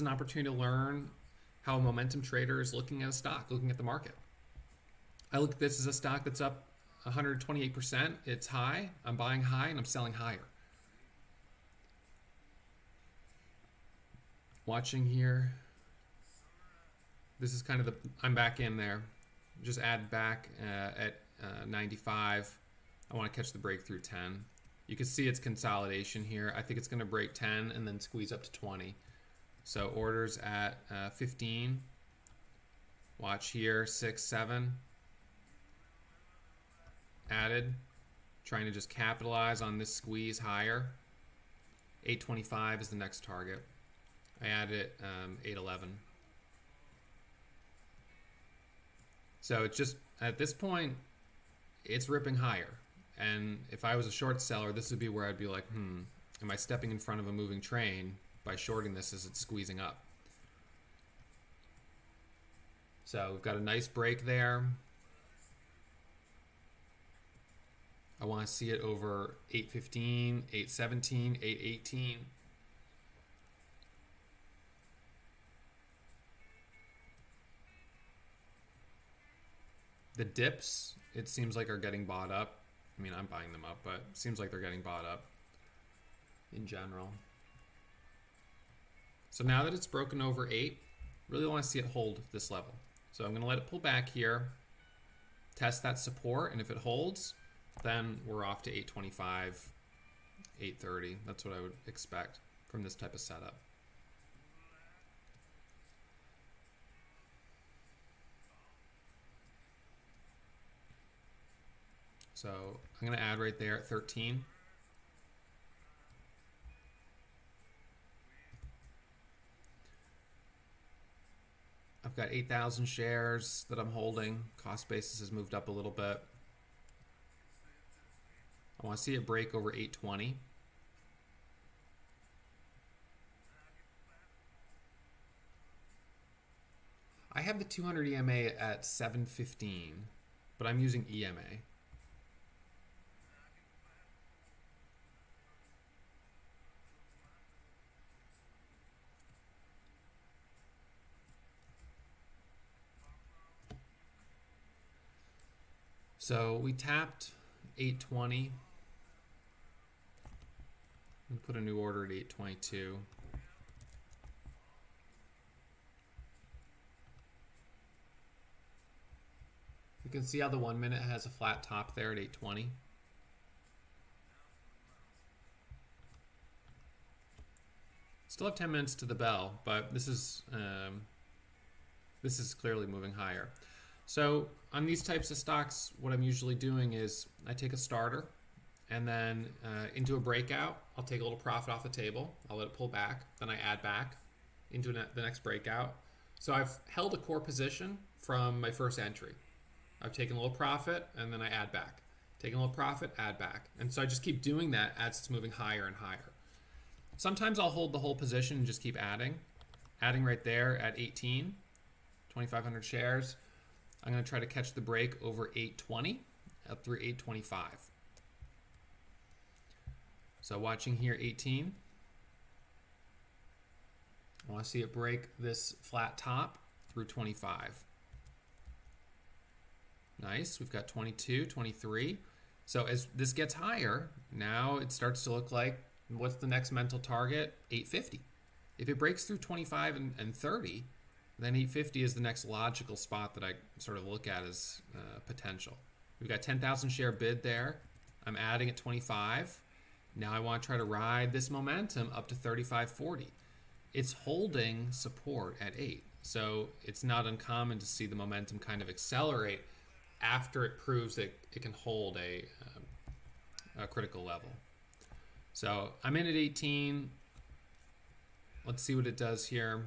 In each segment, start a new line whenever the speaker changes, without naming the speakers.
an opportunity to learn how a momentum trader is looking at a stock, looking at the market. I look at this as a stock that's up 128%. It's high. I'm buying high and I'm selling higher. Watching here. This is kind of I'm back in there. Just add back at 95. I want to catch the break through 10. You can see it's consolidation here. I think it's going to break 10 and then squeeze up to 20. So orders at 15. Watch here, 6, 7. Added. Trying to just capitalize on this squeeze higher. 825 is the next target. I added 811. So it's just, at this point, it's ripping higher. And if I was a short seller, this would be where I'd be like, am I stepping in front of a moving train by shorting this as it's squeezing up? So we've got a nice break there. I want to see it over 815, 817, 818. The dips, it seems like, are getting bought up. I mean, I'm buying them up, but it seems like they're getting bought up in general. So now that it's broken over 8, really want to see it hold this level. So I'm going to let it pull back here, test that support, and if it holds, then we're off to 825, 830. That's what I would expect from this type of setup. So I'm going to add right there at 13. I've got 8,000 shares that I'm holding. Cost basis has moved up a little bit. I want to see it break over 820. I have the 200 EMA at 715, but I'm using EMA. So we tapped 820. And put a new order at 822. You can see how the 1 minute has a flat top there at 820. Still have 10 minutes to the bell, but this is clearly moving higher. So on these types of stocks, what I'm usually doing is I take a starter, and then into a breakout, I'll take a little profit off the table. I'll let it pull back. Then I add back into the next breakout. So I've held a core position from my first entry. I've taken a little profit, and then I add back. Taking a little profit, add back. And so I just keep doing that as it's moving higher and higher. Sometimes I'll hold the whole position and just keep adding. Adding right there at 18, 2,500 shares. I'm going to try to catch the break over 820 up through 825. So watching here 18. I want to see it break this flat top through 25. Nice. We've got 22, 23. So as this gets higher, now it starts to look like, what's the next mental target? 850. If it breaks through 25 and 30, then 850 is the next logical spot that I sort of look at as potential. We've got 10,000 share bid there. I'm adding at 25. Now I want to try to ride this momentum up to 35.40. It's holding support at 8. So it's not uncommon to see the momentum kind of accelerate after it proves that it can hold a critical level. So I'm in at 18. Let's see what it does here.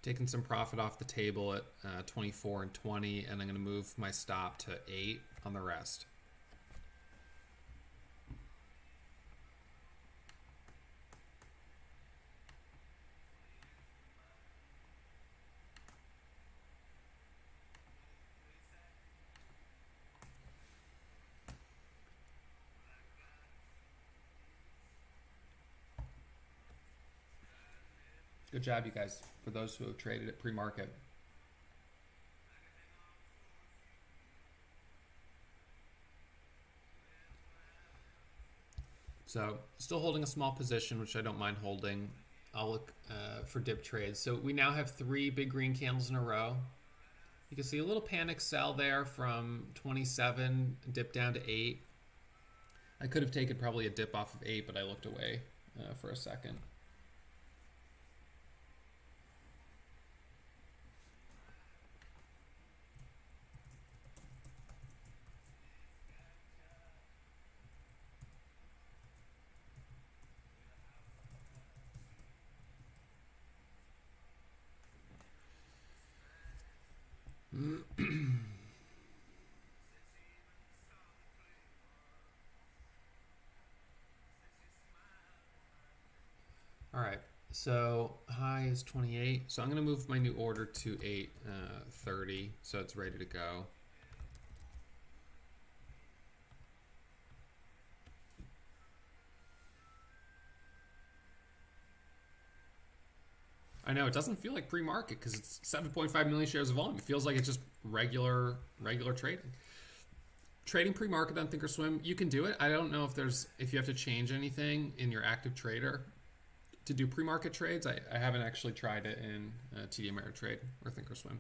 Taking some profit off the table at 24 and 20, and I'm going to move my stop to 8 on the rest. Good job, you guys, for those who have traded at pre-market. So still holding a small position, which I don't mind holding. I'll look for dip trades. So we now have 3 big green candles in a row. You can see a little panic sell there from 27, dip down to 8. I could have taken probably a dip off of 8, but I looked away for a second. All right, so high is 28. So I'm going to move my new order to 8.30, so it's ready to go. I know it doesn't feel like pre-market because it's 7.5 million shares of volume. It feels like it's just regular trading. Trading pre-market on Thinkorswim, you can do it. I don't know if you have to change anything in your active trader to do pre-market trades. I haven't actually tried it in TD Ameritrade or Thinkorswim.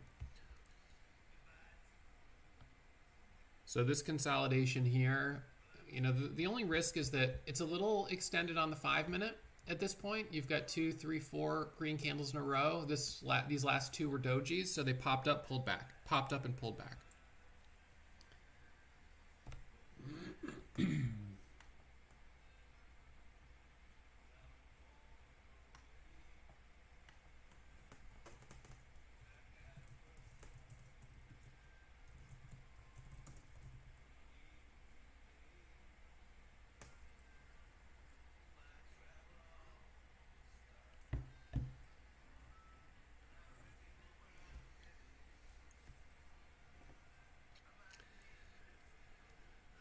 So this consolidation here, you know, the only risk is that it's a little extended on the 5-minute. At this point, you've got 2, 3, 4 green candles in a row. These last 2 were dojis, so they popped up, pulled back, popped up and pulled back.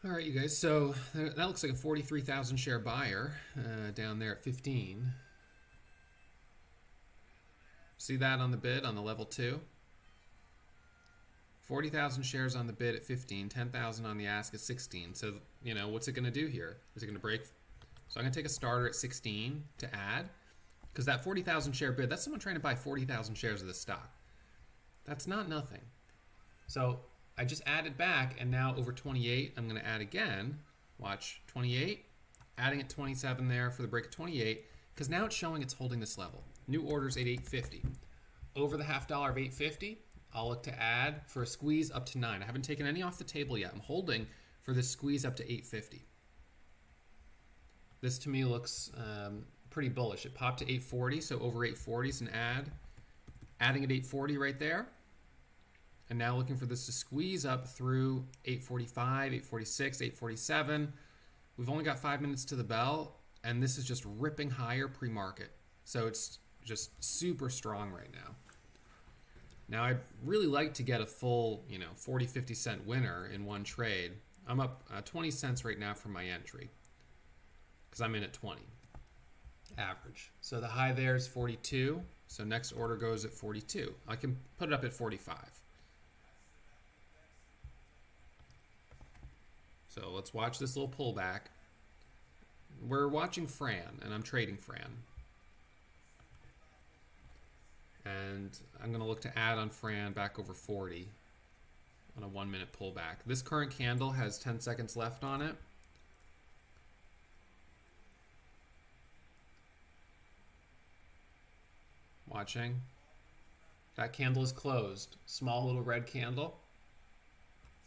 All right, you guys, so that looks like a 43,000 share buyer down there at 15. See that on the bid on the level 2? 40,000 shares on the bid at 15, 10,000 on the ask at 16. So, you know, what's it going to do here? Is it going to break? So I'm going to take a starter at 16 to add, because that 40,000 share bid, that's someone trying to buy 40,000 shares of this stock. That's not nothing. So I just added back, and now over 28, I'm going to add again. Watch, 28, adding at 27 there for the break of 28, because now it's showing it's holding this level. New orders at 850. Over the $0.50 of 850, I'll look to add for a squeeze up to 9. I haven't taken any off the table yet. I'm holding for this squeeze up to 850. This to me looks pretty bullish. It popped to 840, so over 840 is an add. Adding at 840 right there. And now looking for this to squeeze up through 845, 846, 847. We've only got 5 minutes to the bell, and this is just ripping higher pre-market. So it's just super strong right now. Now I'd really like to get a full, 40, 50 cent winner in one trade. I'm up 20 cents right now for my entry because I'm in at 20 average. So the high there is 42. So next order goes at 42. I can put it up at 45. So let's watch this little pullback. We're watching FRAN, and I'm trading FRAN. And I'm going to look to add on FRAN back over 40 on a 1-minute pullback. This current candle has 10 seconds left on it. Watching. That candle is closed. Small little red candle.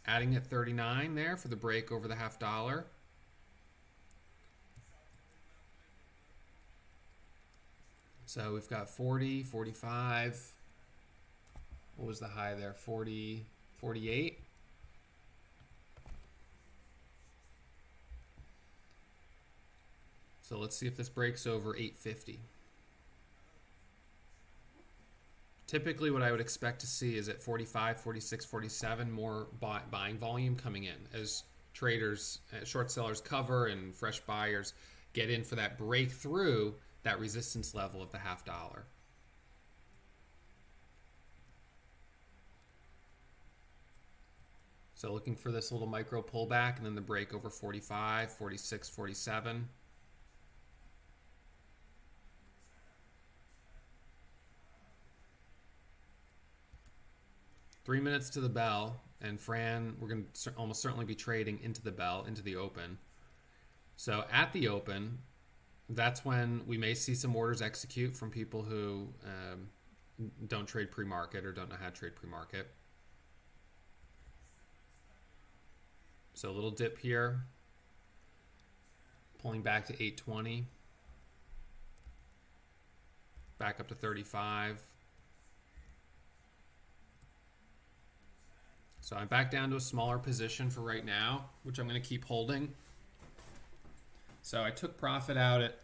Adding at 39 there for the break over the $0.50. So we've got 40, 45. What was the high there? 40, 48. So let's see if this breaks over 850. Typically what I would expect to see is at 45, 46, 47 more buying volume coming in as traders, short sellers cover and fresh buyers get in for that breakthrough, that resistance level of the $0.50. So looking for this little micro pullback and then the break over 45, 46, 47. Three minutes to the bell, and Fran, we're going to almost certainly be trading into the bell, into the open. So at the open, that's when we may see some orders execute from people who don't trade pre-market or don't know how to trade pre-market. So a little dip here, pulling back to 820, back up to 35. So I'm back down to a smaller position for right now, which I'm going to keep holding. So I took profit out at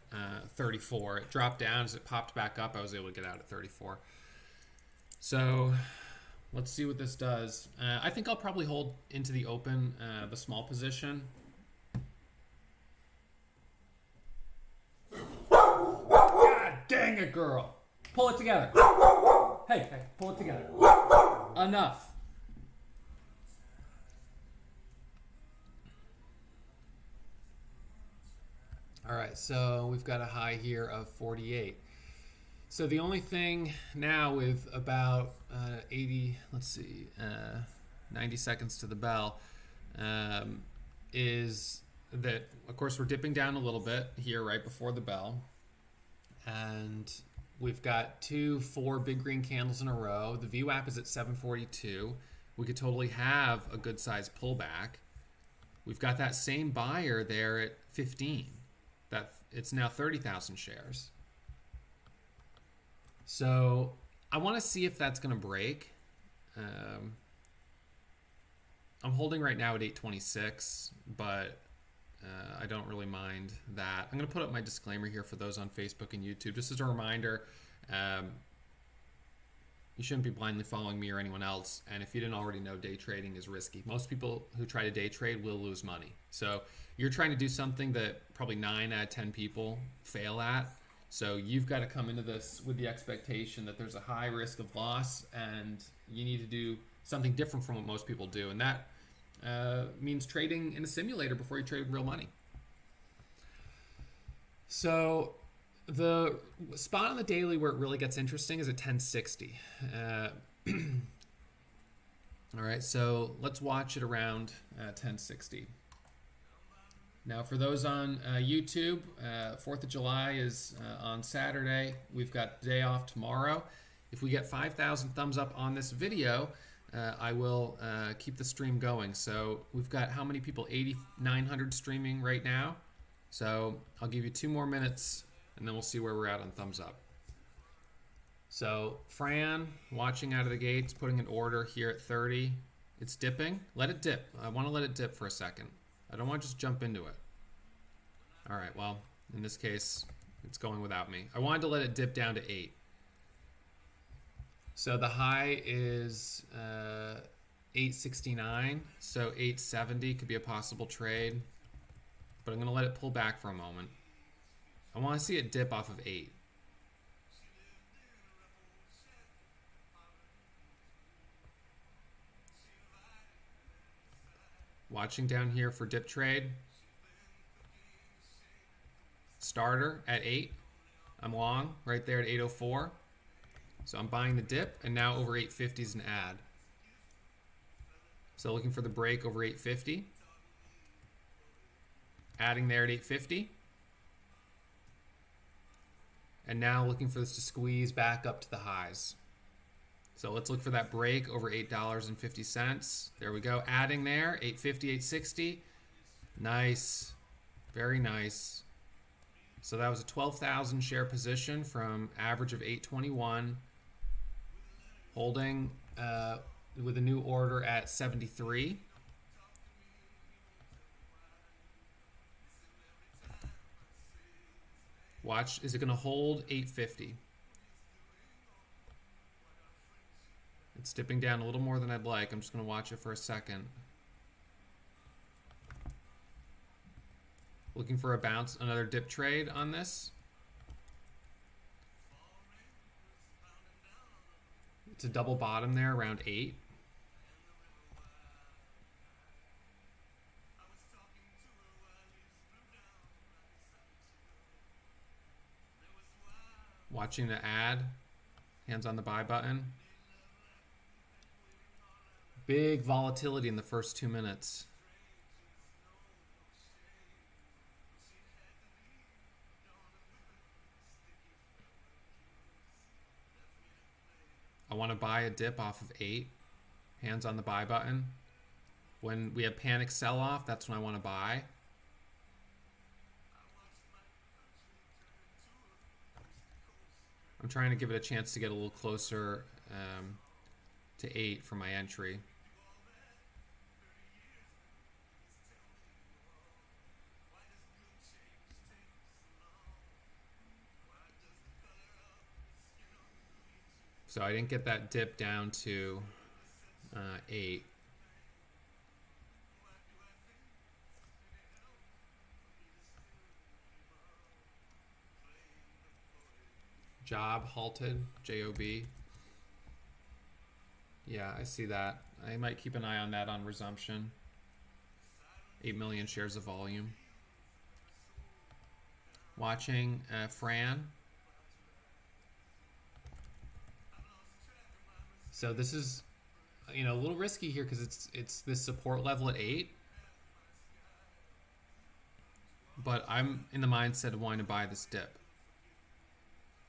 34. It dropped down as it popped back up. I was able to get out at 34. So let's see what this does. I think I'll probably hold into the open, the small position. God dang it, girl. Pull it together. Hey, pull it together. Enough. All right, so we've got a high here of 48. So the only thing now with about 90 seconds to the bell is that, of course, we're dipping down a little bit here right before the bell. And we've got 4 big green candles in a row. The VWAP is at 742. We could totally have a good size pullback. We've got that same buyer there at 15. It's now 30,000 shares. So I want to see if that's going to break. I'm holding right now at 826, but I don't really mind that. I'm going to put up my disclaimer here for those on Facebook and YouTube. Just as a reminder, you shouldn't be blindly following me or anyone else. And if you didn't already know, day trading is risky. Most people who try to day trade will lose money. So you're trying to do something that probably 9 out of 10 people fail at. So you've got to come into this with the expectation that there's a high risk of loss and you need to do something different from what most people do. And that means trading in a simulator before you trade real money. So the spot on the daily where it really gets interesting is at 1060. All right, so let's watch it around 1060. Now, for those on YouTube, 4th of July is on Saturday. We've got the day off tomorrow. If we get 5,000 thumbs up on this video, I will keep the stream going. So we've got how many people? 8,900 streaming right now. So I'll give you 2 more minutes, and then we'll see where we're at on thumbs up. So Fran, watching out of the gates, putting an order here at 30. It's dipping. Let it dip. I want to let it dip for a second. I don't want to just jump into it. All right, well, in this case, it's going without me. I wanted to let it dip down to 8. So the high is 869, so 870 could be a possible trade. But I'm going to let it pull back for a moment. I want to see it dip off of 8. Watching down here for dip trade. Starter at 8. I'm long right there at 804. So I'm buying the dip, and now over 850 is an add. So looking for the break over 850. Adding there at 850. And now looking for this to squeeze back up to the highs. So let's look for that break over $8.50. There we go. Adding there, 850, 860. Nice. Very nice. So that was a 12,000 share position from average of 821. Holding with a new order at 73. Watch, is it going to hold 850? It's dipping down a little more than I'd like. I'm just going to watch it for a second. Looking for a bounce, another dip trade on this. It's a double bottom there around 8. Watching the ad. Hands on the buy button. Big volatility in the first 2 minutes. I want to buy a dip off of 8. Hands on the buy button. When we have panic sell-off, that's when I want to buy. I'm trying to give it a chance to get a little closer to 8 for my entry. So I didn't get that dip down to 8. Job halted, J-O-B. Yeah, I see that. I might keep an eye on that on resumption. 8 million shares of volume. Watching FRAN. So this is, you know, a little risky here because it's this support level at 8. But I'm in the mindset of wanting to buy this dip.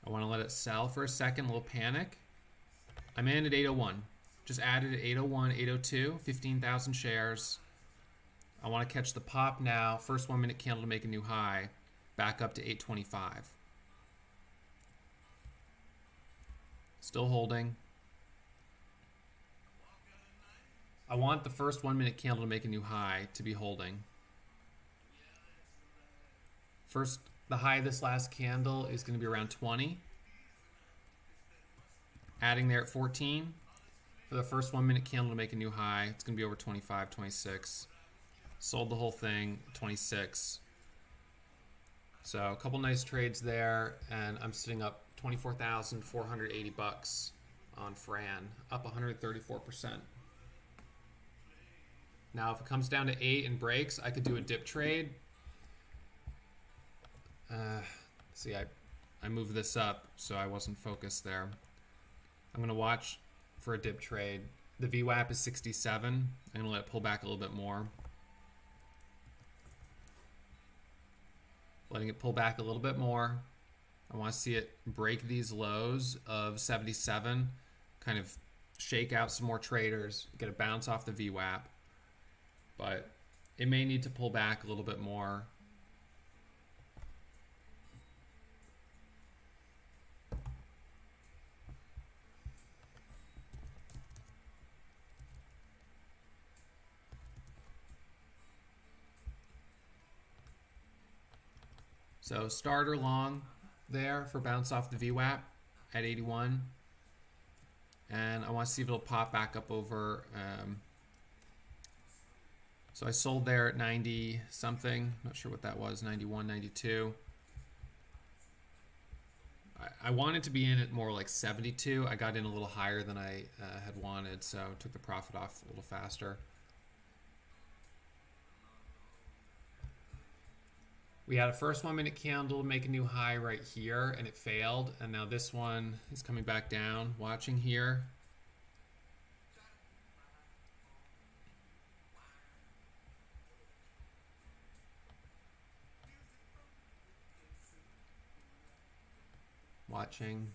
I want to let it sell for a second, a little panic. I'm in at 801. Just added at 801, 802, 15,000 shares. I want to catch the pop now. First 1 minute candle to make a new high. Back up to 825. Still holding. I want the first 1 minute candle to make a new high to be holding. First, the high of this last candle is going to be around 20. Adding there at 14. For the first 1 minute candle to make a new high, it's going to be over 25, 26. Sold the whole thing, 26. So a couple nice trades there, and I'm sitting up 24,480 bucks on FRAN, up 134%. Now, if it comes down to 8 and breaks, I could do a dip trade. See, I moved this up, so I wasn't focused there. I'm going to watch for a dip trade. The VWAP is 67. I'm going to let it pull back a little bit more. Letting it pull back a little bit more. I want to see it break these lows of 77, kind of shake out some more traders, get a bounce off the VWAP. But it may need to pull back a little bit more. So starter long there for bounce off the VWAP at 81. And I want to see if it'll pop back up over. So I sold there at 90 something. Not sure what that was, 91, 92. I wanted to be in at more like 72. I got in a little higher than I had wanted, so took the profit off a little faster. We had a first 1 minute candle make a new high right here, and it failed. And now this one is coming back down. Watching here. Watching.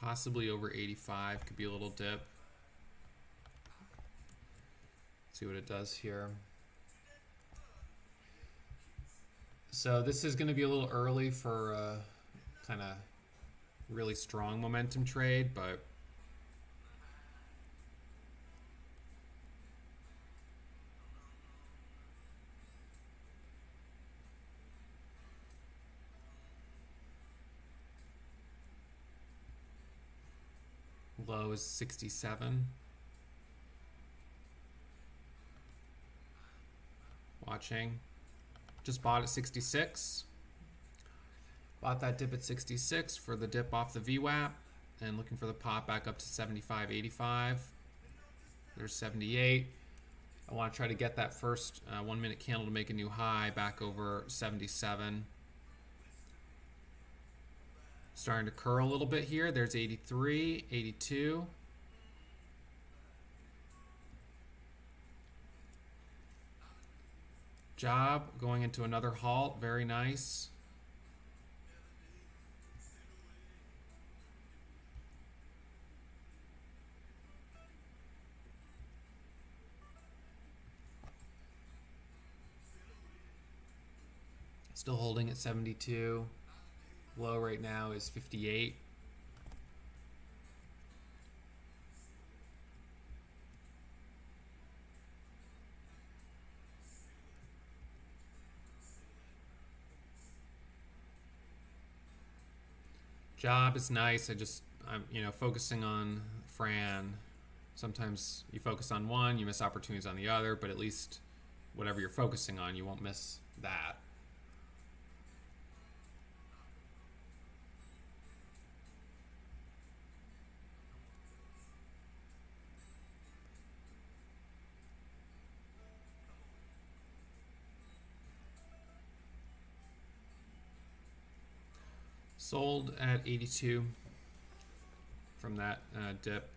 Possibly over 85, could be a little dip. See what it does here. So this is going to be a little early for a kind of really strong momentum trade, but Low is 67. Watching. Just bought at 66. Bought that dip at 66 for the dip off the VWAP, and looking for the pop back up to 75.85. There's 78. I want to try to get that first 1 minute candle to make a new high back over 77. Starting to curl a little bit here. There's 83, 82. Job going into another halt. Very nice. Still holding at 72. Low right now is 58. Job is nice. I'm focusing on FRAN. Sometimes you focus on one, you miss opportunities on the other, but at least whatever you're focusing on, you won't miss that. Sold at 82 from that dip.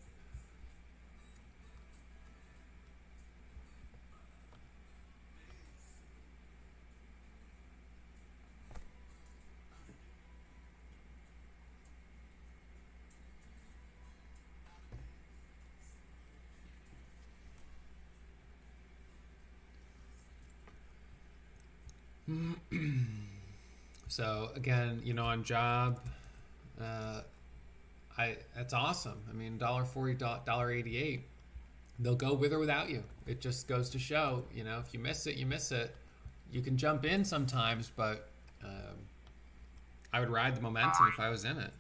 So again, on job, that's awesome. I mean, $1.40, $1.88, they'll go with or without you. It just goes to show, if you miss it, you miss it. You can jump in sometimes, but I would ride the momentum if I was in it.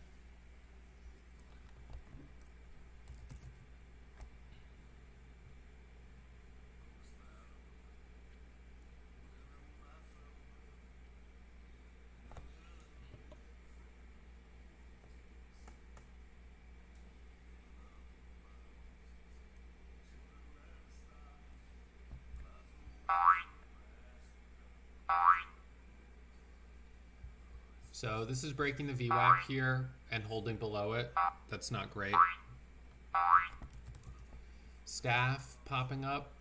So this is breaking the VWAP here and holding below it. That's not great. Staff popping up.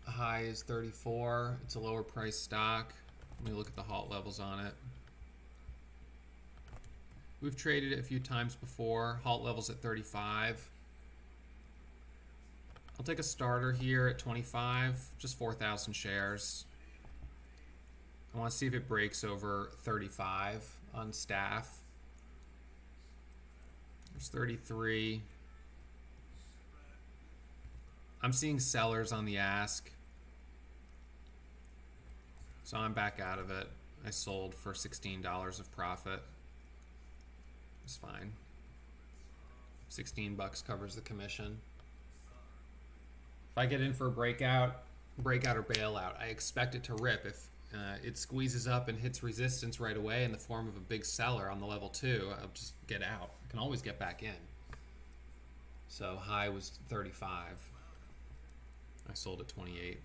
The high is 34. It's a lower price stock. Let me look at the halt levels on it. We've traded it a few times before. Halt levels at 35. I'll take a starter here at 25, just 4,000 shares. I want to see if it breaks over 35 on staff. There's 33. I'm seeing sellers on the ask, so I'm back out of it. I sold for $16 of profit. It's fine. 16 bucks covers the commission. If I get in for a breakout or bailout, I expect it to rip. If it squeezes up and hits resistance right away in the form of a big seller on the level 2, I'll just get out. I can always get back in. So high was 35. I sold at 28.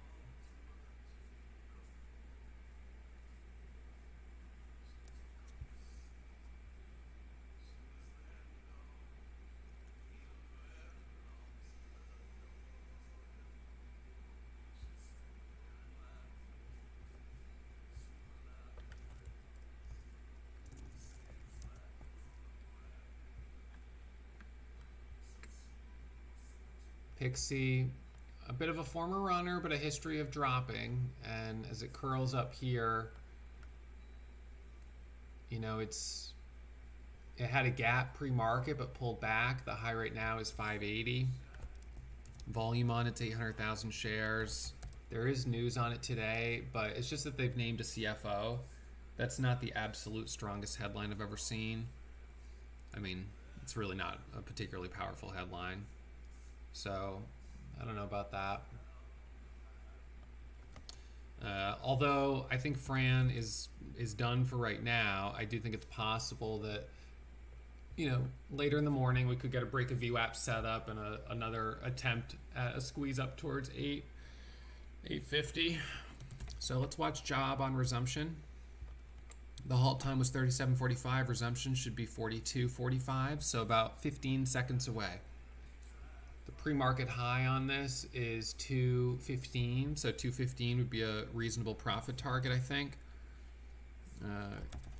Pixie, a bit of a former runner, but a history of dropping. And as it curls up here, it had a gap pre-market but pulled back. The high right now is 580. Volume on it's 800,000 shares. There is news on it today, but it's just that they've named a CFO. That's not the absolute strongest headline I've ever seen. I mean, it's really not a particularly powerful headline. So I don't know about that. Although I think Fran is done for right now, I do think it's possible that, you know, later in the morning we could get a break of VWAP set up and another attempt at a squeeze up towards 850. So let's watch job on resumption. The halt time was 37:45. Resumption should be 42:45, so about 15 seconds away. The pre-market high on this is 215, so 215 would be a reasonable profit target, I think.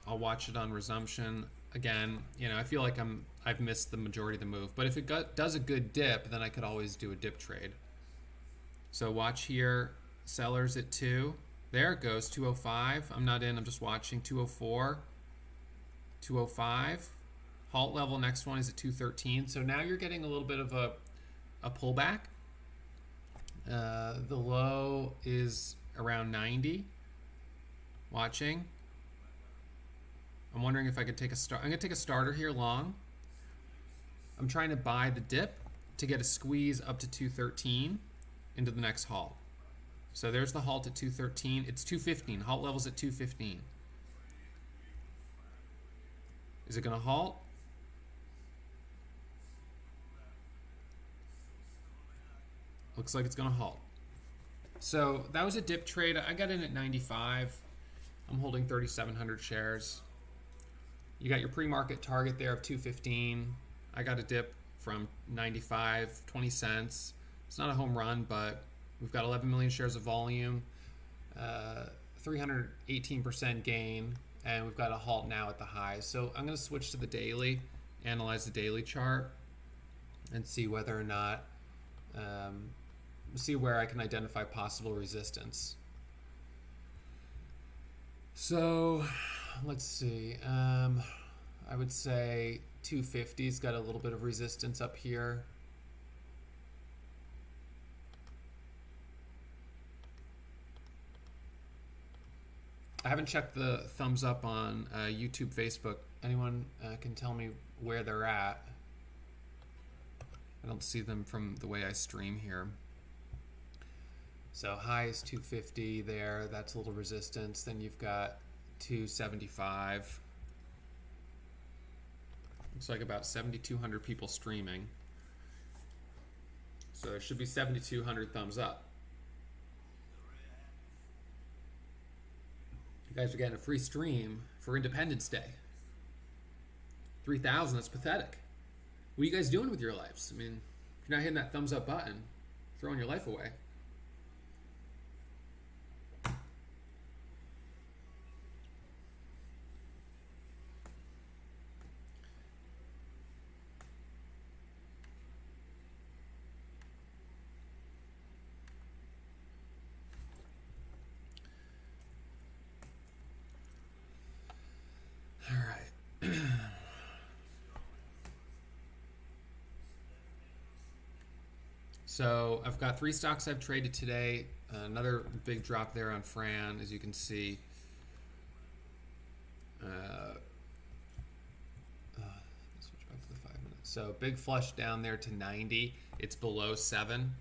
I'll watch it on resumption. Again, you know, I feel like I've missed the majority of the move, but if it does a good dip, then I could always do a dip trade. So watch here, sellers at 2. There it goes, 205. I'm not in, I'm just watching. 204, 205. Halt level, next one is at 213. So now you're getting a little bit of a pullback. The low is around 90. Watching. I'm wondering if I could take a start. I'm going to take a starter here long. I'm trying to buy the dip to get a squeeze up to 213 into the next halt. So there's the halt at 213. It's 215. Halt level's at 215. Is it going to halt? Looks like it's going to halt. So that was a dip trade. I got in at 95. I'm holding 3,700 shares. You got your pre-market target there of 215. I got a dip from 95, 20 cents. It's not a home run, but we've got 11 million shares of volume, 318% gain, and we've got a halt now at the highs. So I'm going to switch to the daily, analyze the daily chart, and see whether or not, see where I can identify possible resistance. So let's see. I would say 250's got a little bit of resistance up here. I haven't checked the thumbs up on YouTube, Facebook. Anyone can tell me where they're at? I don't see them from the way I stream here. So high is 250 there. That's a little resistance. Then you've got 275. Looks like about 7,200 people streaming. So there should be 7,200 thumbs up. You guys are getting a free stream for Independence Day. 3,000, that's pathetic. What are you guys doing with your lives? I mean, if you're not hitting that thumbs up button, throwing your life away. All right. So I've got 3 stocks I've traded today. Another big drop there on FRAN, as you can see. Switch back to the 5 minutes. So big flush down there to 90. It's below 7.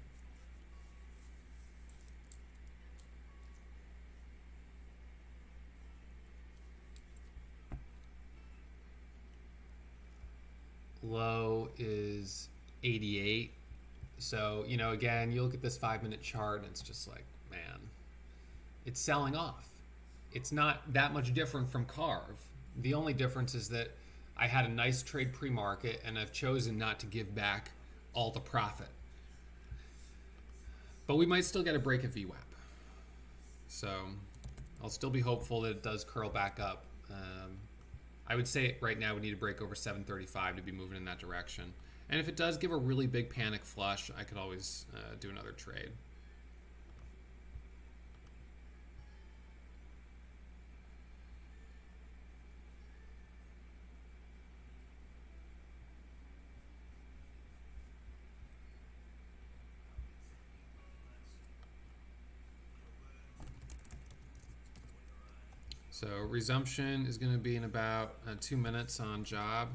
Low is 88. So, you know, again, you look at this 5-minute chart and it's just like, man, it's selling off. It's not that much different from Carve. The only difference is that I had a nice trade pre-market and I've chosen not to give back all the profit. But we might still get a break at VWAP. So I'll still be hopeful that it does curl back up. I would say right now we need to break over 735 to be moving in that direction. And if it does give a really big panic flush, I could always do another trade. So resumption is going to be in about 2 minutes on job.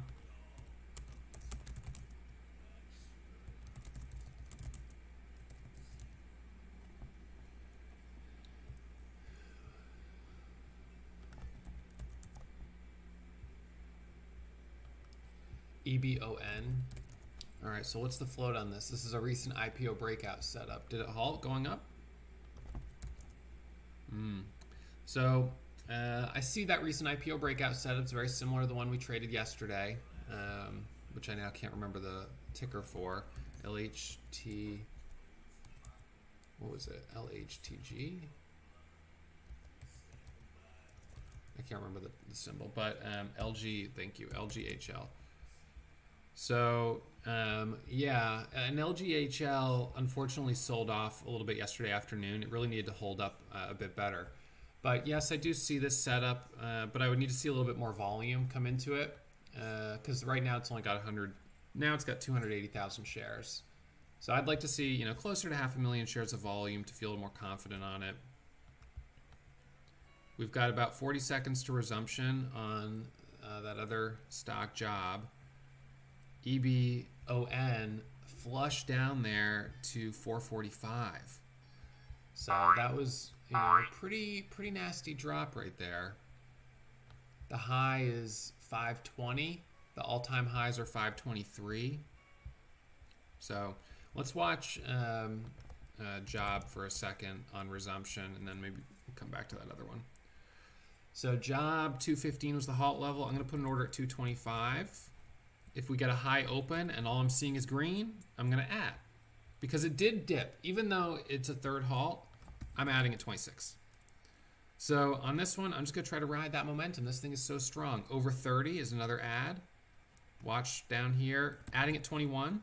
EBON. All right, so what's the float on this? This is a recent IPO breakout setup. Did it halt going up? So I see that recent IPO breakout setup. It's very similar to the one we traded yesterday, which I now can't remember the ticker for. LHT, what was it? LHTG? I can't remember the symbol, but LG, thank you, LGHL. So yeah, and LGHL unfortunately sold off a little bit yesterday afternoon. It really needed to hold up a bit better. But yes, I do see this setup, but I would need to see a little bit more volume come into it, because right now it's only got 100. Now it's got 280,000 shares. So I'd like to see, you know, closer to 500,000 shares of volume to feel more confident on it. We've got about 40 seconds to resumption on that other stock job. EBON flushed down there to 445. So that was, you know, a pretty nasty drop right there. The high is 520. The all-time highs are 523. So let's watch job for a second on resumption, and then maybe we'll come back to that other one. So job 215 was the halt level. I'm going to put an order at 225. If we get a high open and all I'm seeing is green, I'm going to add. Because it did dip. Even though it's a third halt, I'm adding at 26. So on this one, I'm just going to try to ride that momentum. This thing is so strong. Over 30 is another add. Watch down here. Adding at 21.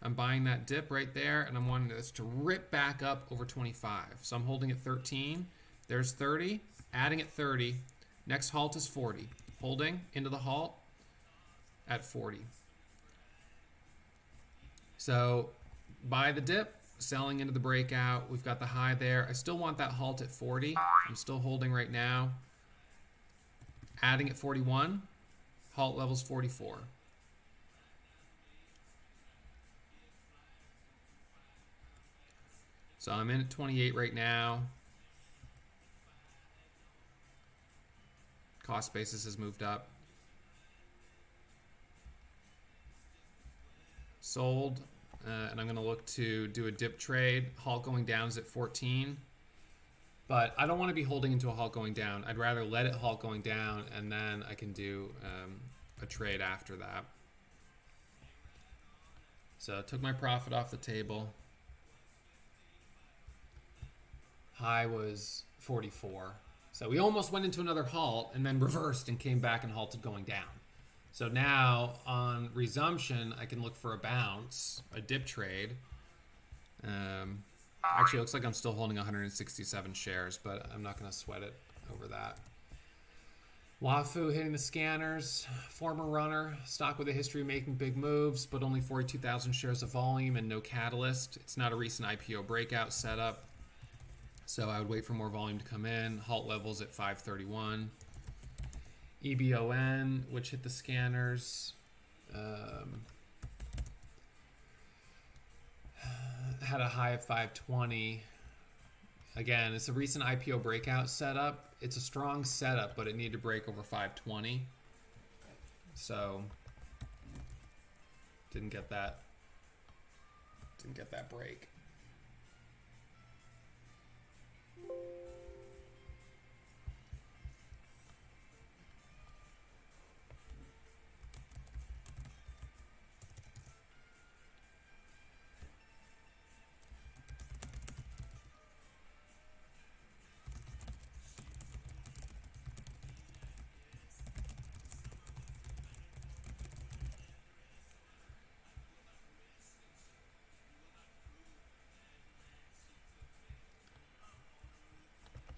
I'm buying that dip right there, and I'm wanting this to rip back up over 25. So I'm holding at 13. There's 30. Adding at 30. Next halt is 40. Holding into the halt at 40. So buy the dip, selling into the breakout. We've got the high there. I still want that halt at 40. I'm still holding right now. Adding at 41. Halt level's 44. So I'm in at 28 right now. Cost basis has moved up. Sold, and I'm going to look to do a dip trade. Halt going down is at 14. But I don't want to be holding into a halt going down. I'd rather let it halt going down, and then I can do a trade after that. So I took my profit off the table. High was 44. So we almost went into another halt and then reversed and came back and halted going down. So now on resumption, I can look for a bounce, a dip trade. Actually, it looks like I'm still holding 167 shares, but I'm not going to sweat it over that. Wafu hitting the scanners, former runner, stock with a history of making big moves, but only 42,000 shares of volume and no catalyst. It's not a recent IPO breakout setup, so I would wait for more volume to come in. Halt levels at 531. EBON, which hit the scanners, had a high of 520. Again, it's a recent IPO breakout setup. It's a strong setup, but it needed to break over 520. So didn't get that break.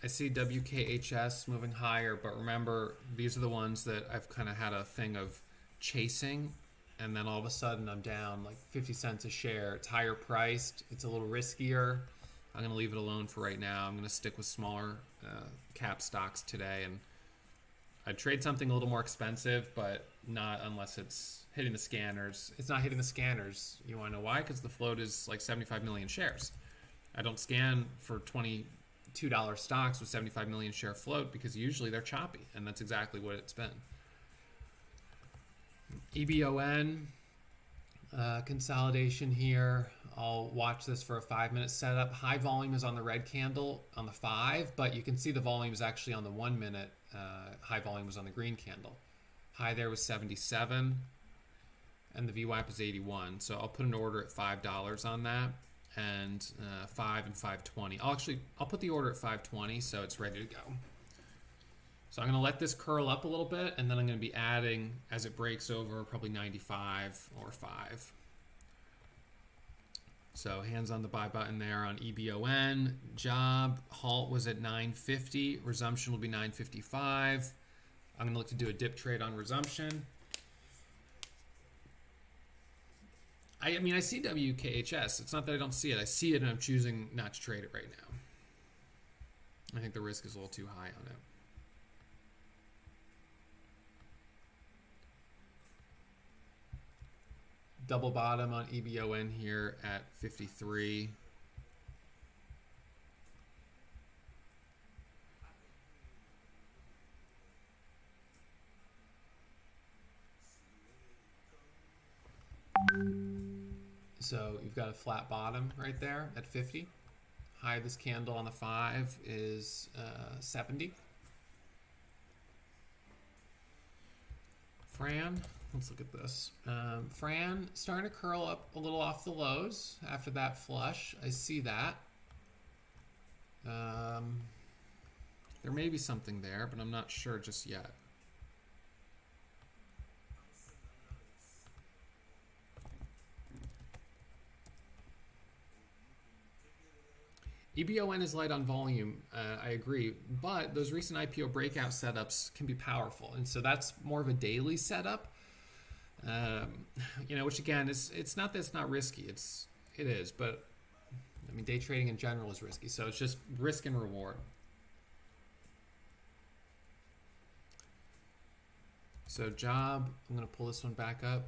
I see WKHS moving higher, but remember, these are the ones that I've kind of had a thing of chasing, and then all of a sudden I'm down like 50 cents a share. It's higher priced. It's a little riskier. I'm going to leave it alone for right now. I'm going to stick with smaller cap stocks today, and I'd trade something a little more expensive, but not unless it's hitting the scanners. It's not hitting the scanners. You want to know why? Because the float is like 75 million shares. I don't scan for $22 stocks with 75 million share float because usually they're choppy, and that's exactly what it's been. EBON consolidation here. I'll watch this for a 5-minute setup. High volume is on the red candle on the 5, but you can see the volume is actually on the 1 minute. High volume was on the green candle. High there was 77, and the VWAP is 81. So I'll put an order at $5 on that, and 5 and 520. I'll put the order at 520, so it's ready to go. So I'm going to let this curl up a little bit, and then I'm going to be adding as it breaks over probably 95 or 5. So hands on the buy button there on EBON. Job halt was at 950. Resumption will be 955. I'm going to look to do a dip trade on resumption. I mean, I see WKHS. It's not that I don't see it. I see it, and I'm choosing not to trade it right now. I think the risk is a little too high on it. Double bottom on EBON here at 53. So you've got a flat bottom right there at 50. High of this candle on the 5 is 70. FRAN, let's look at this. FRAN starting to curl up a little off the lows after that flush. I see that. There may be something there, but I'm not sure just yet. EBON is light on volume, I agree, but those recent IPO breakout setups can be powerful, and so that's more of a daily setup. You know, which again it's not that it's not risky, it is, but I mean day trading in general is risky, so it's just risk and reward. So job, I'm going to pull this one back up.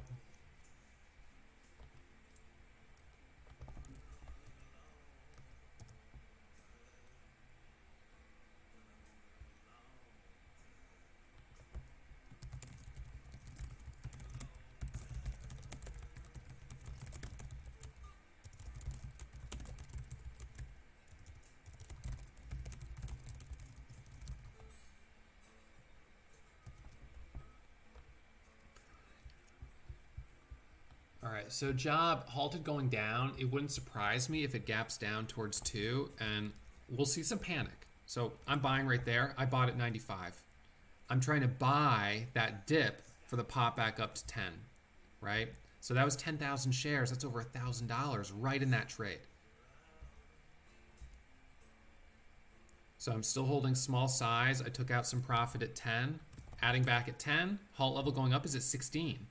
All right, so job halted going down. It wouldn't surprise me if it gaps down towards 2, and we'll see some panic. So I'm buying right there. I bought at 95. I'm trying to buy that dip for the pop back up to 10, right? So that was 10,000 shares. That's over $1,000 right in that trade. So I'm still holding small size. I took out some profit at 10, adding back at 10. Halt level going up is at 16.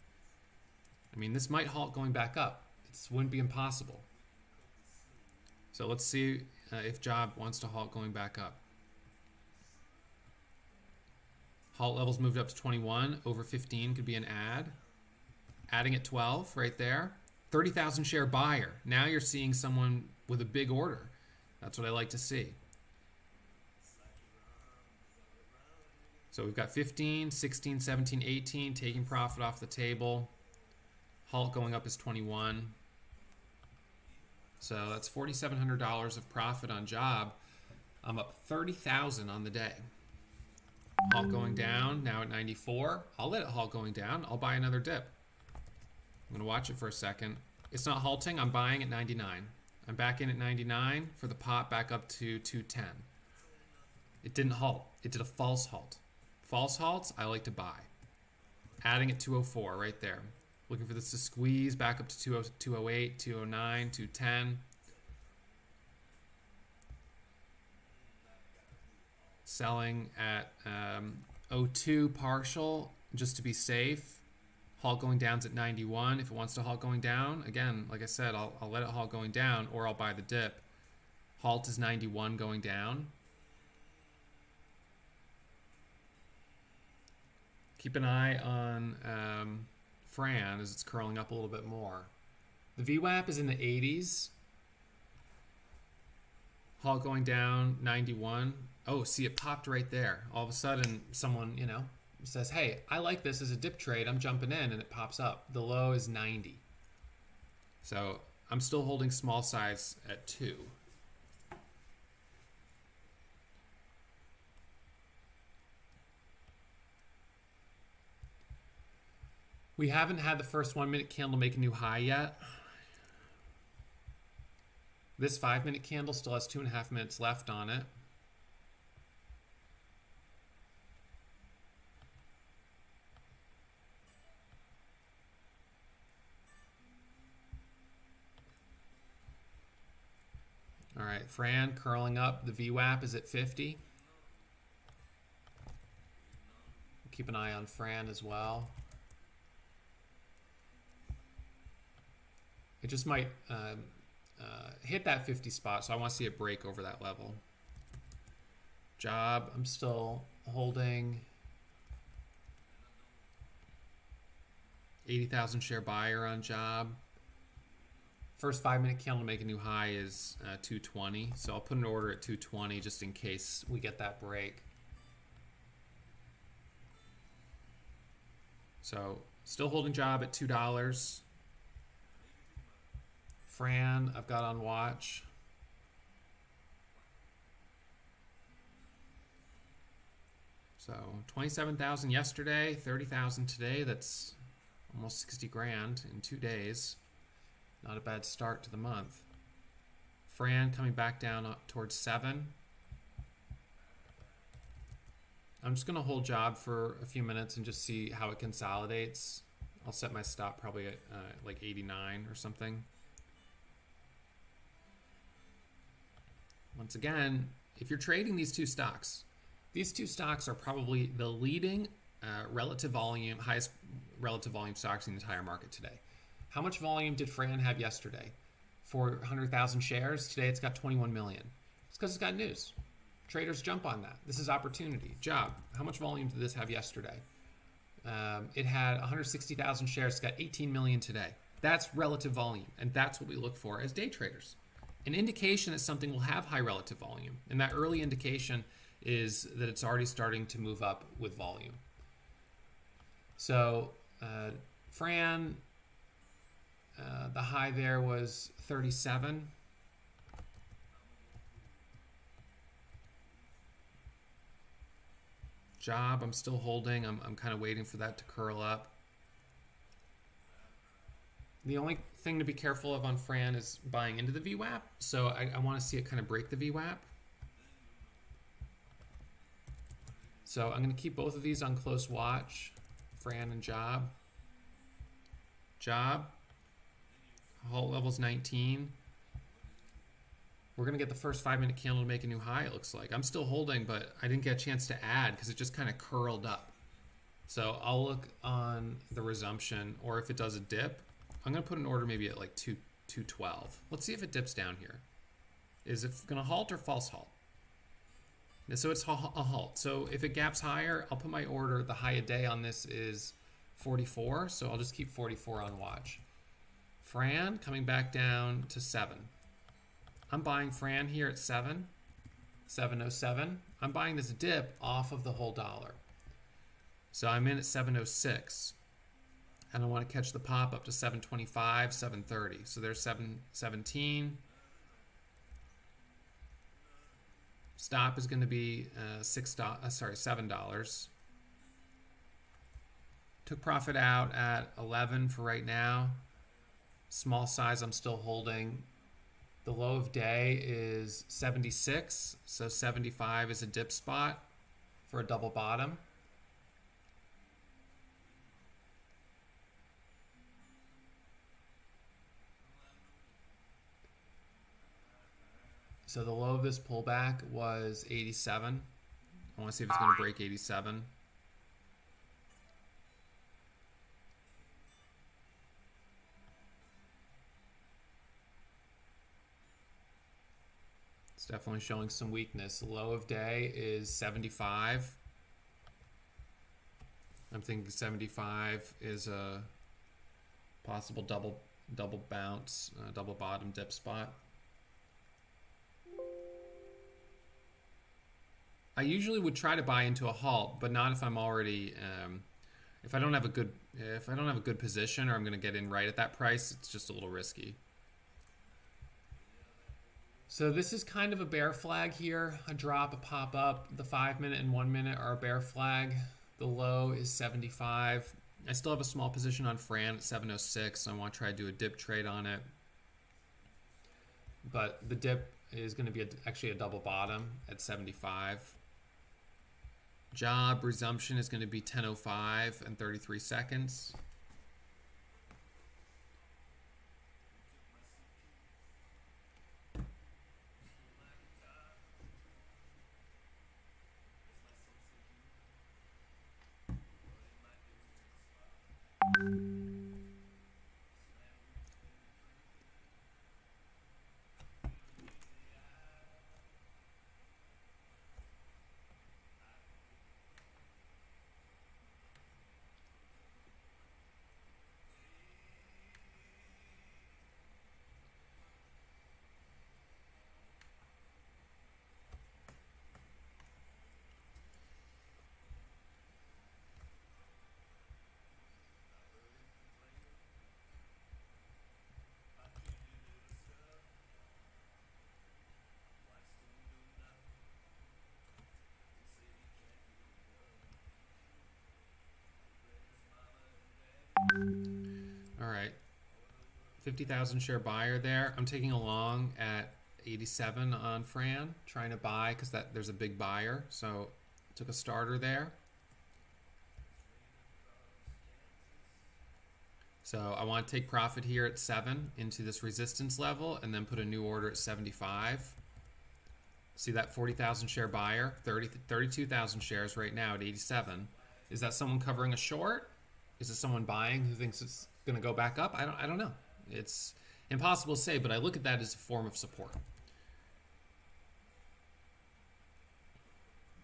I mean, this might halt going back up. It wouldn't be impossible. So let's see if job wants to halt going back up. Halt levels moved up to 21. Over 15 could be an add. Adding at 12 right there. 30,000 share buyer. Now you're seeing someone with a big order. That's what I like to see. So we've got 15, 16, 17, 18 taking profit off the table. Halt going up is 21. So that's $4,700 of profit on job. I'm up 30,000 on the day. Halt going down, now at 94. I'll let it halt going down. I'll buy another dip. I'm going to watch it for a second. It's not halting. I'm buying at 99. I'm back in at 99 for the pop back up to 210. It didn't halt. It did a false halt. False halts, I like to buy. Adding at 204 right there. Looking for this to squeeze back up to 208, 209, 210. Selling at 02 partial just to be safe. Halt going down's at 91. If it wants to halt going down, again, like I said, I'll let it halt going down or I'll buy the dip. Halt is 91 going down. Keep an eye on FRAN as it's curling up a little bit more. The VWAP is in the 80s. Halt going down, 91. Oh, see, it popped right there. All of a sudden, someone, you know, says, hey, I like this as a dip trade. I'm jumping in, and it pops up. The low is 90. So I'm still holding small size at 2. We haven't had the first 1 minute candle make a new high yet. This 5 minute candle still has 2.5 minutes left on it. All right, Fran curling up. The VWAP is at 50. Keep an eye on Fran as well. It just might hit that 50 spot, so I want to see it break over that level. Job, I'm still holding. 80,000 share buyer on Job. First 5 minute candle to make a new high is 220, so I'll put an order at 220 just in case we get that break. So still holding Job at $2. Fran, I've got on watch. So 27,000 yesterday, 30,000 today. That's almost 60 grand in 2 days. Not a bad start to the month. Fran coming back down towards 7. I'm just going to hold Job for a few minutes and just see how it consolidates. I'll set my stop probably at like 89 or something. Once again, if you're trading these two stocks are probably the leading highest relative volume stocks in the entire market today. How much volume did Fran have yesterday? 400,000 shares. Today it's got 21 million. It's because it's got news. Traders jump on that. This is opportunity. Job, how much volume did this have yesterday? It had 160,000 shares. It's got 18 million today. That's relative volume, and that's what we look for as day traders. An indication that something will have high relative volume, and that early indication is that it's already starting to move up with volume. So Fran, the high there was 37. Job, I'm still holding. I'm kind of waiting for that to curl up. The only thing to be careful of on Fran is buying into the VWAP. So I want to see it kind of break the VWAP. So I'm going to keep both of these on close watch, Fran and Job. Job, halt level's 19. We're going to get the first 5 minute candle to make a new high, it looks like. I'm still holding, but I didn't get a chance to add because it just kind of curled up. So I'll look on the resumption, or if it does a dip, I'm going to put an order maybe at like 212. Let's see if it dips down here. Is it going to halt or false halt? So it's a halt. So if it gaps higher, I'll put my order. The high a day on this is 44, so I'll just keep 44 on watch. Fran coming back down to 7. I'm buying Fran here at 707. I'm buying this dip off of the whole dollar. So I'm in at 706. And I want to catch the pop up to 725, 730. So there's 717. Stop is going to be $7. Took profit out at 11 for right now. Small size I'm still holding. The low of day is 76, so 75 is a dip spot for a double bottom. So the low of this pullback was 87. I want to see if it's going to break 87. It's definitely showing some weakness. The low of day is 75. I'm thinking 75 is a possible double bounce, double bottom dip spot. I usually would try to buy into a halt, but not if I'm already if I don't have a good position or I'm going to get in right at that price. It's just a little risky. So this is kind of a bear flag here. A drop, a pop up. The 5 minute and 1 minute are a bear flag. The low is 75. I still have a small position on FRAN at 706. So I want to try to do a dip trade on it. But the dip is going to be actually a double bottom at 75. Job resumption is going to be 10:05 and 33 seconds. All right, 50,000 share buyer there. I'm taking a long at 87 on FRAN, trying to buy because there's a big buyer. So took a starter there. So I want to take profit here at 7 into this resistance level and then put a new order at 75. See that 40,000 share buyer, 32,000 shares right now at 87. Is that someone covering a short? Is it someone buying who thinks it's going to go back up? I don't know. It's impossible to say, but I look at that as a form of support.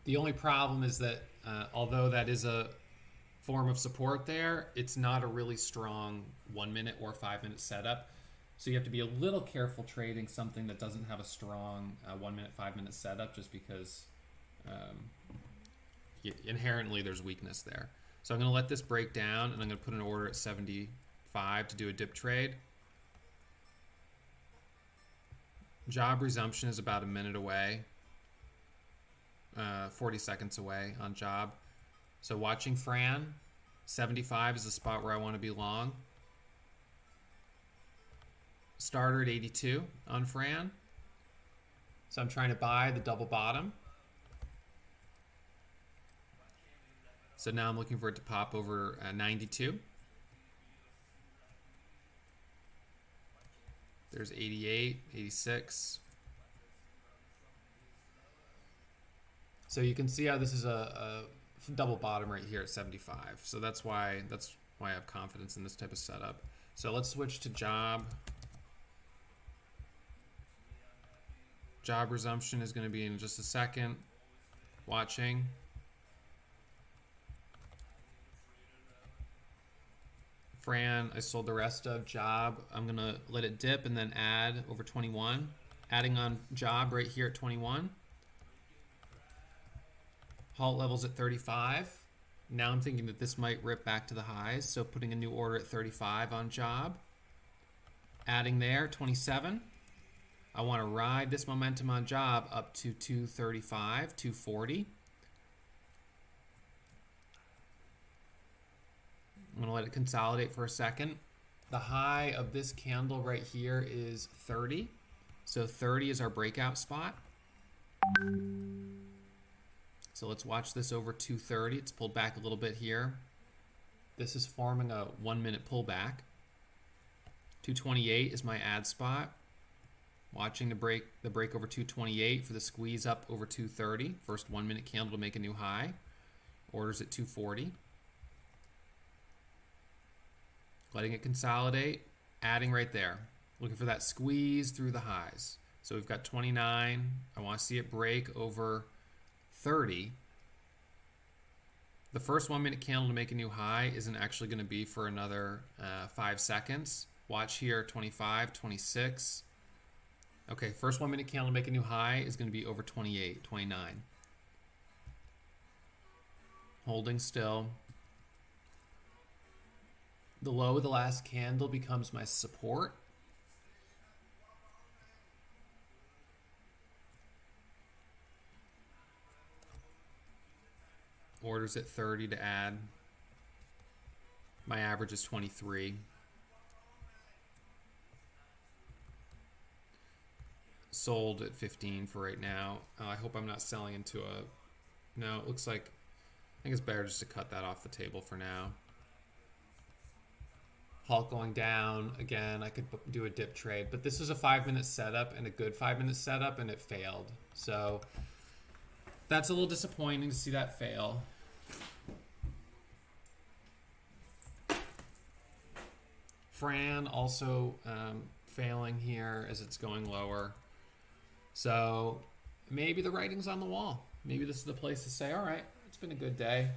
The only problem is that although that is a form of support there, it's not a really strong 1 minute or 5 minute setup. So you have to be a little careful trading something that doesn't have a strong 1 minute, 5 minute setup, just because inherently there's weakness there. So I'm going to let this break down and I'm going to put an order at 75 to do a dip trade. Job resumption is about a minute away, 40 seconds away on job. So watching FRAN, 75 is the spot where I want to be long. Starter at 82 on FRAN. So I'm trying to buy the double bottom. So now I'm looking for it to pop over 92. There's 88, 86. So you can see how this is a double bottom right here at 75. So that's why I have confidence in this type of setup. So let's switch to job. Job resumption is going to be in just a second. Watching. FRAN, I sold the rest of. Job, I'm going to let it dip and then add over 21. Adding on job right here at 21. Halt levels at 35. Now I'm thinking that this might rip back to the highs, so putting a new order at 35 on job. Adding there, 27. I want to ride this momentum on job up to 235, 240. I'm going to let it consolidate for a second. The high of this candle right here is 30. So 30 is our breakout spot. So let's watch this over 230. It's pulled back a little bit here. This is forming a 1 minute pullback. 228 is my add spot. Watching the break over 228 for the squeeze up over 230. First 1 minute candle to make a new high. Orders at 240. Letting it consolidate, adding right there. Looking for that squeeze through the highs. So we've got 29. I want to see it break over 30. The first 1 minute candle to make a new high isn't actually going to be for another 5 seconds. Watch here, 25, 26. Okay, first 1 minute candle to make a new high is going to be over 28, 29. holding still. The low of the last candle becomes my support. Orders at 30 to add. My average is 23. Sold at 15 for right now. I hope I'm not selling into a... No, it looks like... I think it's better just to cut that off the table for now. Halt going down. Again, I could do a dip trade. But this is a 5-minute setup and a good 5-minute setup, and it failed. So that's a little disappointing to see that fail. FRAN also failing here as it's going lower. So maybe the writing's on the wall. Maybe this is the place to say, all right, it's been a good day.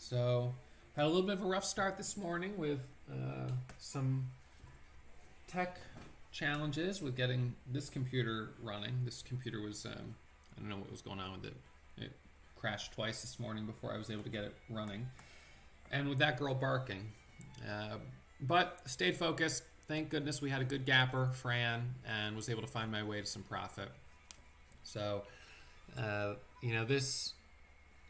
So had a little bit of a rough start this morning with some tech challenges with getting this computer running. This computer was, I don't know what was going on with it. It crashed twice this morning before I was able to get it running. And with that girl barking. But stayed focused. Thank goodness we had a good gapper, FRAN, and was able to find my way to some profit. So, you know, this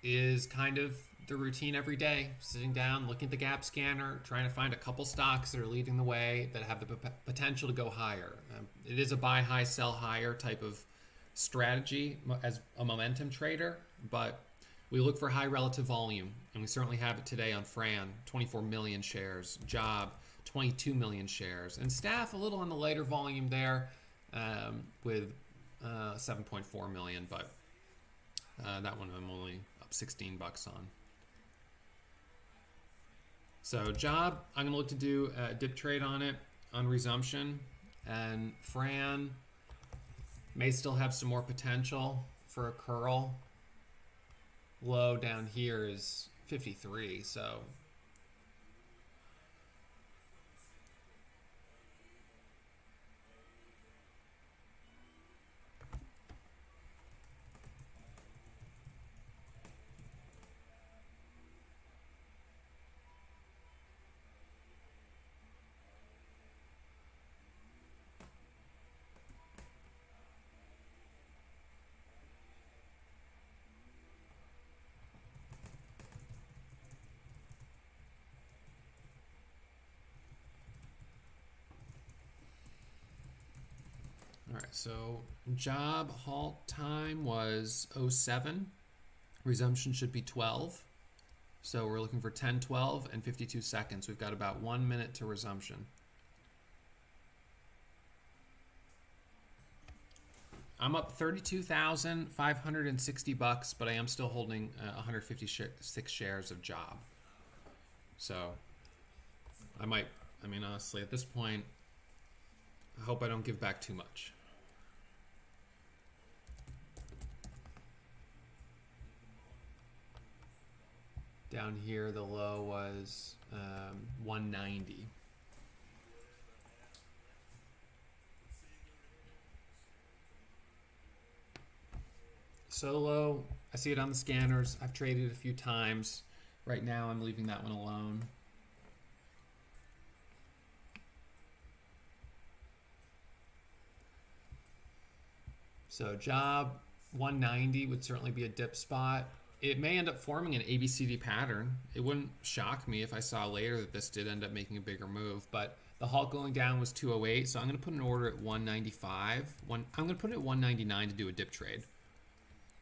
is kind of the routine every day, sitting down, looking at the gap scanner, trying to find a couple stocks that are leading the way, that have the potential to go higher. It is a buy high, sell higher type of strategy as a momentum trader, but we look for high relative volume, and we certainly have it today on FRAN, 24 million shares, Job, 22 million shares, and Staff a little on the lighter volume there with 7.4 million, but that one I'm only up 16 bucks on. So Job, I'm going to look to do a dip trade on it on resumption, and FRAN may still have some more potential for a curl. Low down here is 53, so all right, so Job halt time was 07. Resumption should be 12. So we're looking for 10, 12, and 52 seconds. We've got about 1 minute to resumption. I'm up 32,560 bucks, but I am still holding 156 shares of Job. So I mean, honestly, at this point, I hope I don't give back too much. Down here, the low was 190. Solo, I see it on the scanners. I've traded it a few times. Right now I'm leaving that one alone. So job 190 would certainly be a dip spot. It may end up forming an ABCD pattern. It wouldn't shock me if I saw later that this did end up making a bigger move, but the halt going down was 208, so I'm going to put an order at 195. I'm going to put it at 199 to do a dip trade.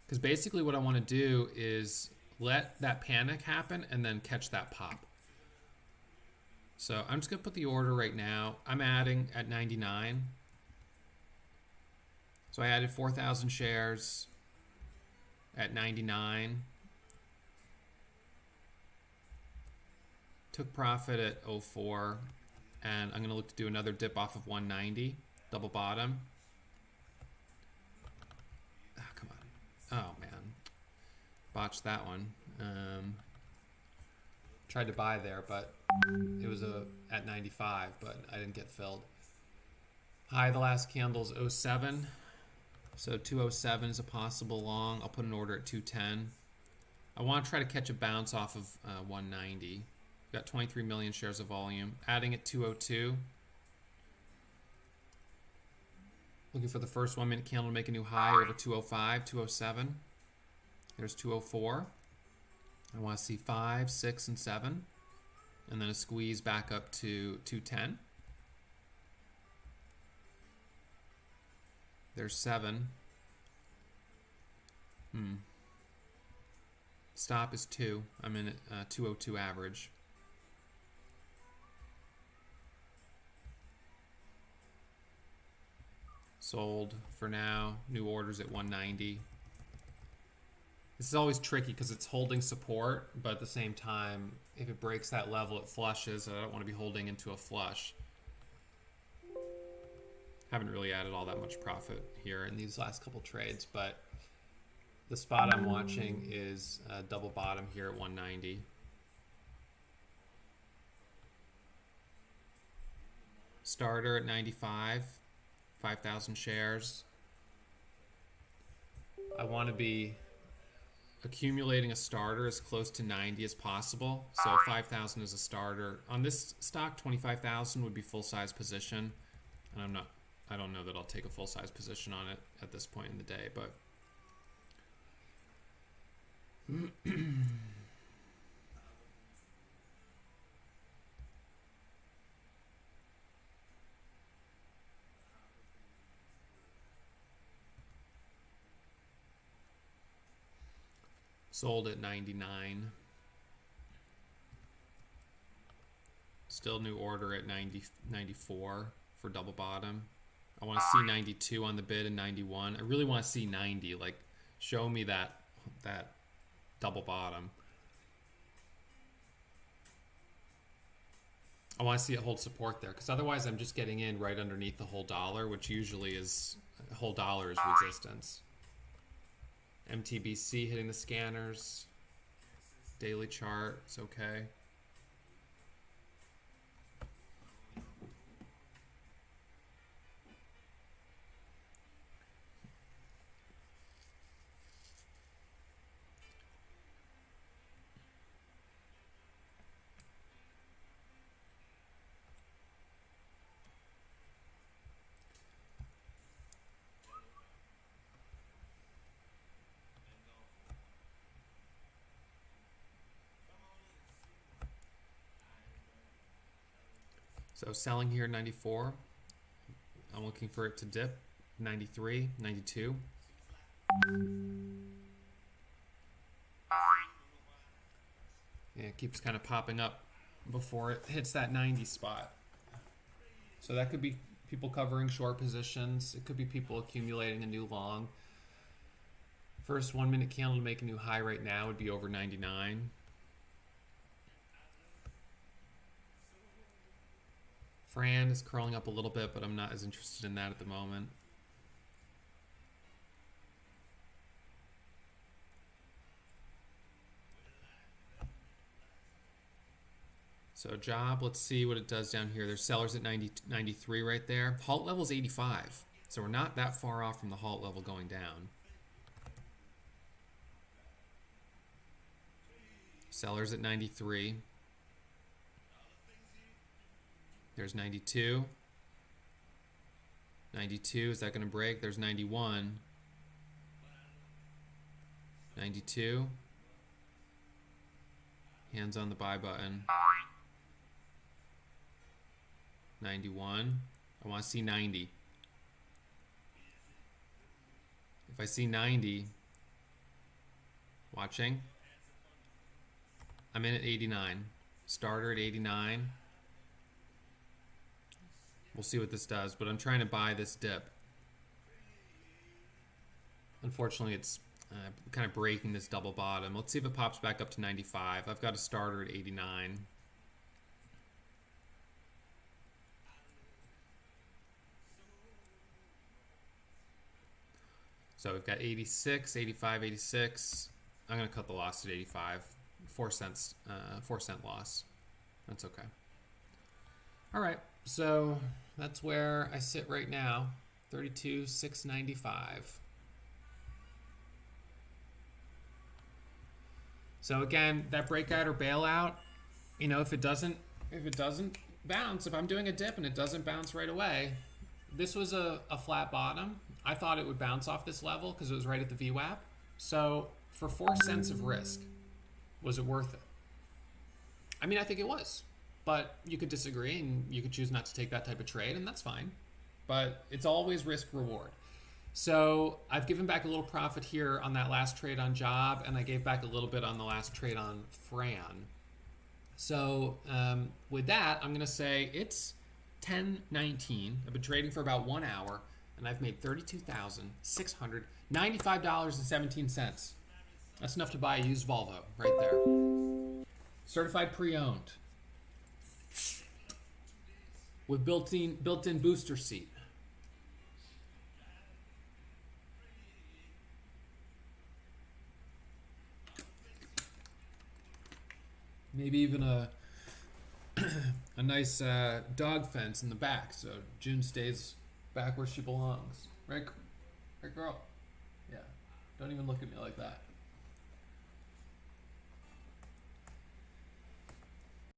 Because basically what I want to do is let that panic happen and then catch that pop. So I'm just going to put the order right now. I'm adding at 99. So I added 4,000 shares at 99. Took profit at 04. And I'm going to look to do another dip off of 190. Double bottom. Oh, come on. Oh, man. Botched that one. Tried to buy there, but it was at 95, but I didn't get filled. High the last candle's 07. So 207 is a possible long. I'll put an order at 210. I want to try to catch a bounce off of 190. Got 23 million shares of volume. Adding at 202. Looking for the first 1 minute candle to make a new high over 205, 207. There's 204. I want to see 5, 6, and 7. And then a squeeze back up to 210. There's 7. Stop is 2. I'm in at 202 average. Sold for now. New orders at 190. This is always tricky because it's holding support, but at the same time, if it breaks that level, it flushes. I don't want to be holding into a flush. Haven't really added all that much profit here in these last couple trades, but the spot I'm watching is a double bottom here at 190. Starter at 95, 5,000 shares. I want to be accumulating a starter as close to 90 as possible. So 5,000 is a starter. On this stock, 25,000 would be full-size position, and I don't know that I'll take a full-size position on it at this point in the day, but sold at 99. Still new order at 94 for double bottom. I want to see 92 on the bid and 91. I really want to see 90. Like, show me that double bottom. I want to see it hold support there, because otherwise I'm just getting in right underneath the whole dollar, which usually is whole dollar is resistance. MTBC hitting the scanners. Daily chart, it's okay. So selling here 94. I'm looking for it to dip 93, 92. Yeah, it keeps kind of popping up before it hits that 90 spot. So that could be people covering short positions. It could be people accumulating a new long. First 1 minute candle to make a new high right now would be over 99. FRAN is curling up a little bit, but I'm not as interested in that at the moment. So job, let's see what it does down here. There's sellers at 90, 93 right there. Halt level is 85. So we're not that far off from the halt level going down. Sellers at 93. There's 92. 92, is that going to break? There's 91. 92. Hands on the buy button. 91. I want to see 90. If I see 90, watching, I'm in at 89. Starter at 89. We'll see what this does, but I'm trying to buy this dip. Unfortunately, it's kind of breaking this double bottom. Let's see if it pops back up to 95. I've got a starter at 89. So we've got 86, 85, 86. I'm going to cut the loss at 85. 4 cents, 4-cent loss. That's okay. All right, so that's where I sit right now. 32,695. So again, that breakout or bailout, you know, if it doesn't bounce, if I'm doing a dip and it doesn't bounce right away, this was a flat bottom. I thought it would bounce off this level because it was right at the VWAP. So for 4 cents of risk, was it worth it? I mean, I think it was, but you could disagree and you could choose not to take that type of trade, and that's fine. But it's always risk reward. So I've given back a little profit here on that last trade on job, and I gave back a little bit on the last trade on FRAN. So with that, I'm gonna say it's 10:19. I've been trading for about 1 hour, and I've made $32,695.17. That's enough to buy a used Volvo right there. Certified pre-owned with built-in booster seat. Maybe even a nice dog fence in the back, so June stays back where she belongs. Right, girl? Yeah. Don't even look at me like that.